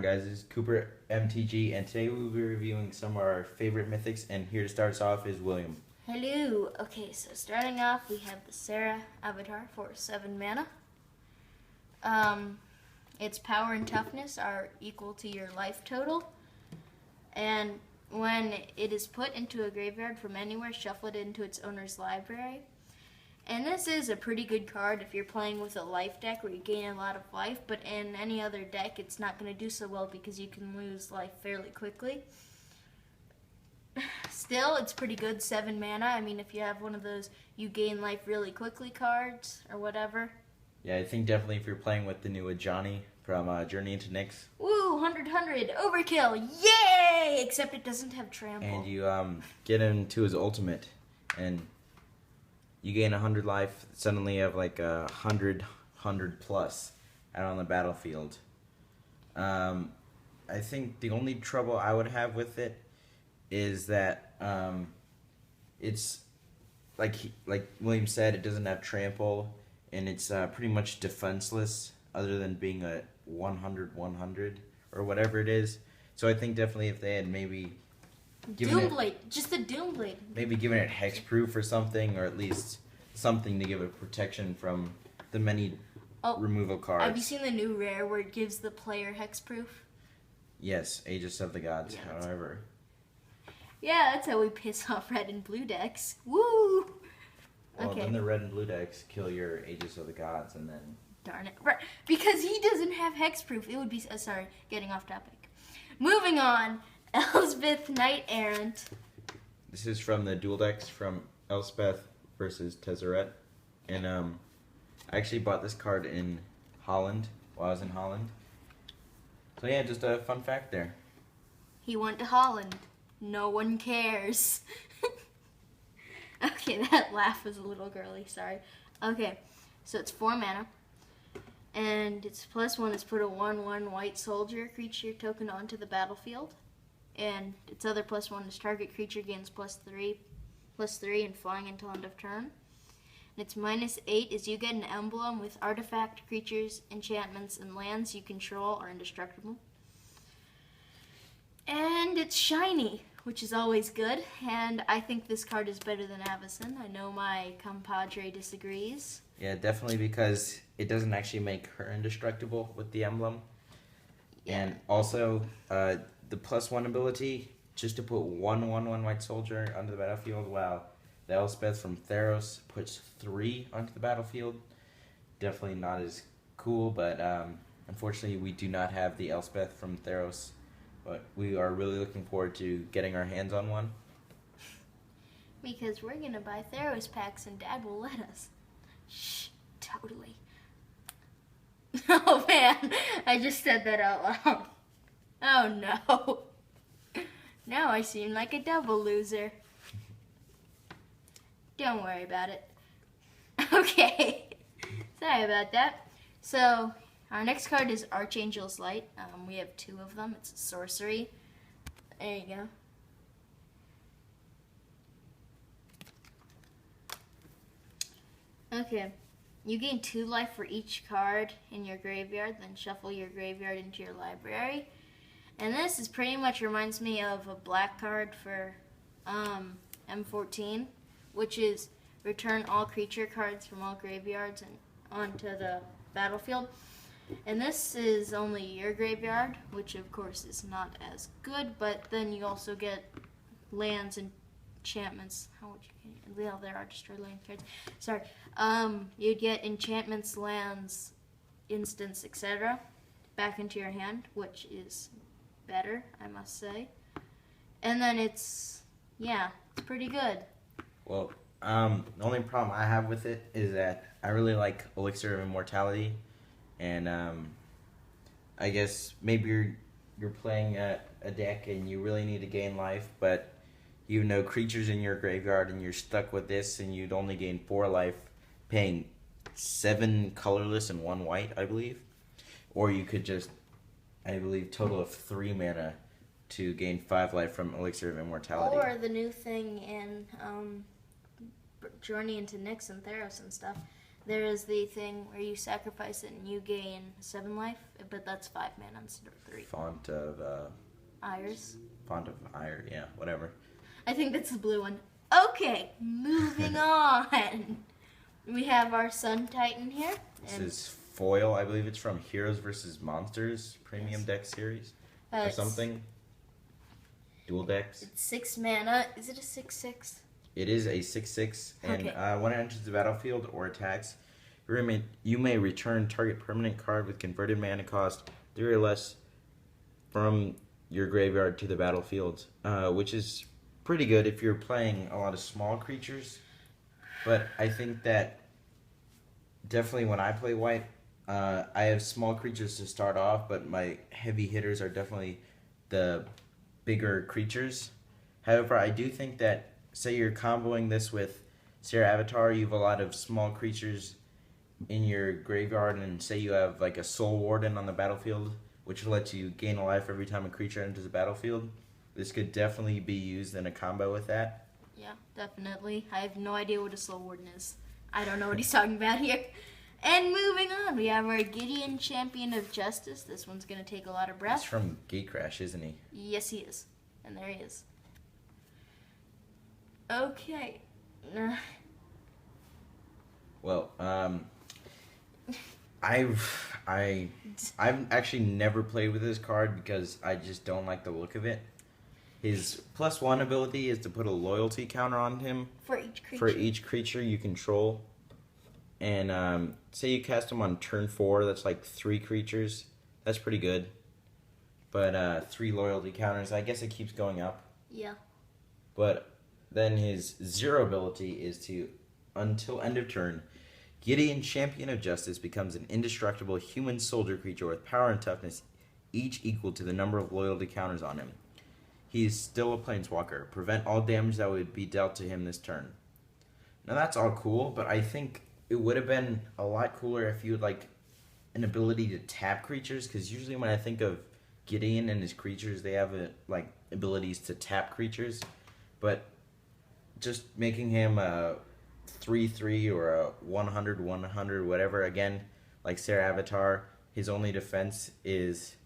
Guys, this is Cooper MTG, and today we will be reviewing some of our favorite mythics, and here to start us off is William. Hello. Okay, so starting off, we have the Sarah avatar for 7 mana. Its power and toughness are equal to your life total, and when it is put into a graveyard from anywhere, shuffle it into its owner's library. And this is a pretty good card if you're playing with a life deck where you gain a lot of life, but in any other deck it's not going to do so well because you can lose life fairly quickly. Still, it's pretty good, 7 mana. I mean, if you have one of those you gain life really quickly cards or whatever. Yeah, I think definitely if you're playing with the new Johnny from Journey into Nyx. Woo, 100, overkill, yay! Except it doesn't have trample. And you get into his ultimate, and you gain 100 life, suddenly you have like 100 plus out on the battlefield. I think the only trouble I would have with it is that it's like William said, it doesn't have trample, and it's pretty much defenseless other than being a 100 or whatever it is. So I think definitely if they had maybe Doomblade, just a Doomblade. Maybe giving it hexproof or something, or at least something to give it protection from the many removal cards. Have you seen the new rare where it gives the player hexproof? Yes, Aegis of the Gods, Yeah, however. Yeah, that's how we piss off red and blue decks. Woo! Well, Okay. then the red and blue decks kill your Aegis of the Gods, and then... Darn it. Right. Because he doesn't have hexproof. It would be... sorry, getting off topic. Moving on. Elspeth, Knight Errant. This is from the dual decks from Elspeth versus Tezzeret. And I actually bought this card in Holland, while I was in Holland. So yeah, just a fun fact there. He went to Holland. No one cares. Okay, that laugh was a little girly, sorry. Okay, so it's 4 mana. And its +1 is put a 1/1 white soldier creature token onto the battlefield. And its other +1 is target creature gains +3 and flying until end of turn. And its -8 is you get an emblem with artifact, creatures, enchantments, and lands you control are indestructible. And it's shiny, which is always good. And I think this card is better than Avacyn. I know my compadre disagrees. Yeah, definitely, because it doesn't actually make her indestructible with the emblem. Yeah. And also, the +1 ability, just to put 1/1 white soldier onto the battlefield, while the Elspeth from Theros puts 3 onto the battlefield. Definitely not as cool, but unfortunately we do not have the Elspeth from Theros. But we are really looking forward to getting our hands on one. Because we're going to buy Theros packs and Dad will let us. Shh, totally. Oh man, I just said that out loud. Oh no. Now I seem like a double loser. Don't worry about it. Okay. Sorry about that. So, our next card is Archangel's Light. We have 2 of them. It's a sorcery. There you go. Okay. You gain 2 life for each card in your graveyard, then shuffle your graveyard into your library. And this is pretty much reminds me of a black card for M14, which is return all creature cards from all graveyards and onto the battlefield. And this is only your graveyard, which of course is not as good, but then you also get lands and enchantments. How would you get it? Well, there are destroy land cards. Sorry. You'd get enchantments, lands, instants, etc. back into your hand, which is better, I must say. And then it's pretty good. Well, the only problem I have with it is that I really like Elixir of Immortality, and I guess maybe you're playing a deck and you really need to gain life, but you have no creatures in your graveyard and you're stuck with this, and you'd only gain 4 life, paying 7 colorless and 1 white, I believe. Or you could just, I believe, total of 3 mana to gain 5 life from Elixir of Immortality. Or the new thing in Journey into Nyx and Theros and stuff. There is the thing where you sacrifice it and you gain 7 life, but that's 5 mana instead of 3. Font of Iris. Font of Ire, yeah, whatever. I think that's the blue one. Okay, moving on. We have our Sun Titan here. This is foil. I believe it's from Heroes vs. Monsters Premium Deck Series or something. Dual decks. It's 6 mana. Is it a 6/6? It is a 6/6, and Okay. when it enters the battlefield or attacks, you may return target permanent card with converted mana cost 3 or less from your graveyard to the battlefield, which is pretty good if you're playing a lot of small creatures. But I think that definitely when I play white, I have small creatures to start off, but my heavy hitters are definitely the bigger creatures. However, I do think that, say you're comboing this with Sarah Avatar, you have a lot of small creatures in your graveyard, and say you have like a Soul Warden on the battlefield, which lets you gain a life every time a creature enters the battlefield. This could definitely be used in a combo with that. Yeah, definitely. I have no idea what a Soul Warden is. I don't know what he's talking about here. And moving on, we have our Gideon, Champion of Justice. This one's going to take a lot of breath. He's from Gatecrash, isn't he? Yes, he is. And there he is. Okay. Well, I've actually never played with this card because I just don't like the look of it. His +1 ability is to put a loyalty counter on him For each creature. for each creature you control. And say you cast him on turn 4, that's like 3 creatures. That's pretty good. But 3 loyalty counters, I guess it keeps going up. Yeah. But then his 0 ability is to, until end of turn, Gideon, Champion of Justice, becomes an indestructible human soldier creature with power and toughness, each equal to the number of loyalty counters on him. He is still a planeswalker. Prevent all damage that would be dealt to him this turn. Now that's all cool, but I think it would have been a lot cooler if you had like an ability to tap creatures, because usually when I think of Gideon and his creatures, they have like abilities to tap creatures, but just making him a 3/3 or a 100/100 whatever, again, like Sarah Avatar, his only defense is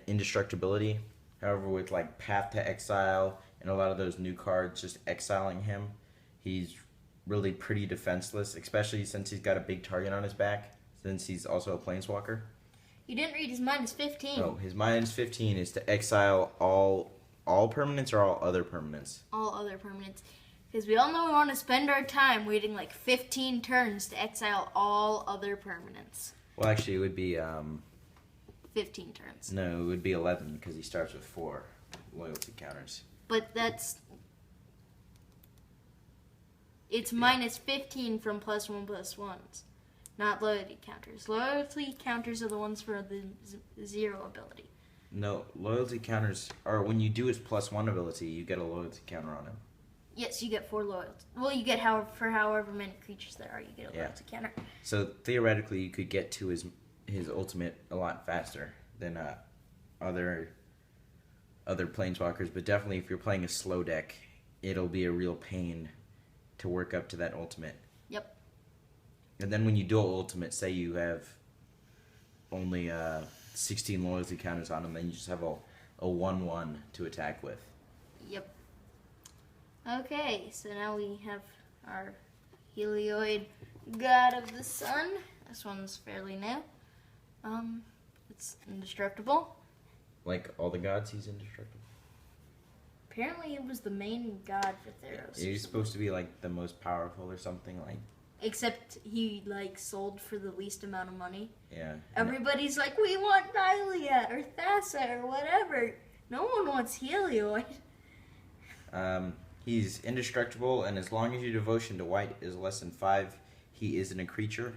indestructibility. However, with like Path to Exile and a lot of those new cards just exiling him, he's really pretty defenseless, especially since he's got a big target on his back, since he's also a planeswalker. You didn't read his -15. Oh, his -15 is to exile all permanents or all other permanents? All other permanents. Because we all know we want to spend our time waiting like 15 turns to exile all other permanents. Well, actually, it would be 15 turns. no, it would be 11 because he starts with 4 loyalty counters. But it's -15 from +1/+1s, not loyalty counters. Loyalty counters are the ones for the 0 ability. No, loyalty counters are when you do his +1 ability, you get a loyalty counter on him. Yes, you get 4 loyalty. Well, you get however many creatures there are, you get a loyalty counter. So theoretically, you could get to his ultimate a lot faster than other planeswalkers. But definitely, if you're playing a slow deck, it'll be a real pain to work up to that ultimate. Yep. And then when you dual ultimate, say you have only 16 loyalty counters on him, then you just have a 1/1 to attack with. Yep. Okay, so now we have our Helioid God of the Sun. This one's fairly new. It's indestructible. Like all the gods, he's indestructible. Apparently it was the main god for Theros. He's supposed to be like the most powerful or something, like. Except he like sold for the least amount of money. Yeah. Everybody's like, we want Nylea or Thassa or whatever. No one wants Helioid. He's indestructible, and as long as your devotion to white is less than 5, he isn't a creature.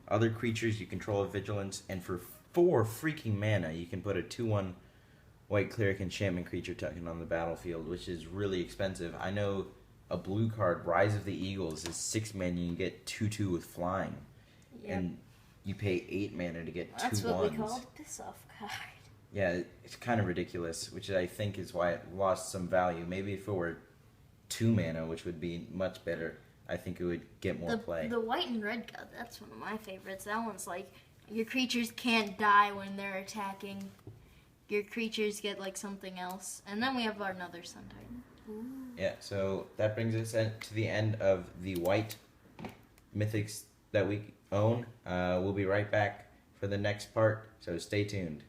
Other creatures you control have vigilance, and for 4 freaking mana, you can put a 2/1 white cleric enchantment creature token on the battlefield, which is really expensive. I know a blue card, Rise of the Eagles, is 6 mana, and you get 2/2 with flying. Yep. And you pay 8 mana to get 2 That's ones. what we call a piss-off card. Yeah, it's kind of ridiculous, which I think is why it lost some value. Maybe if it were 2 mana, which would be much better. I think it would get more play. The white and red card, that's one of my favorites. That one's like, your creatures can't die when they're attacking. Your creatures get like something else. And then we have another Sun Titan. Ooh. Yeah, so that brings us to the end of the white mythics that we own. We'll be right back for the next part, so stay tuned.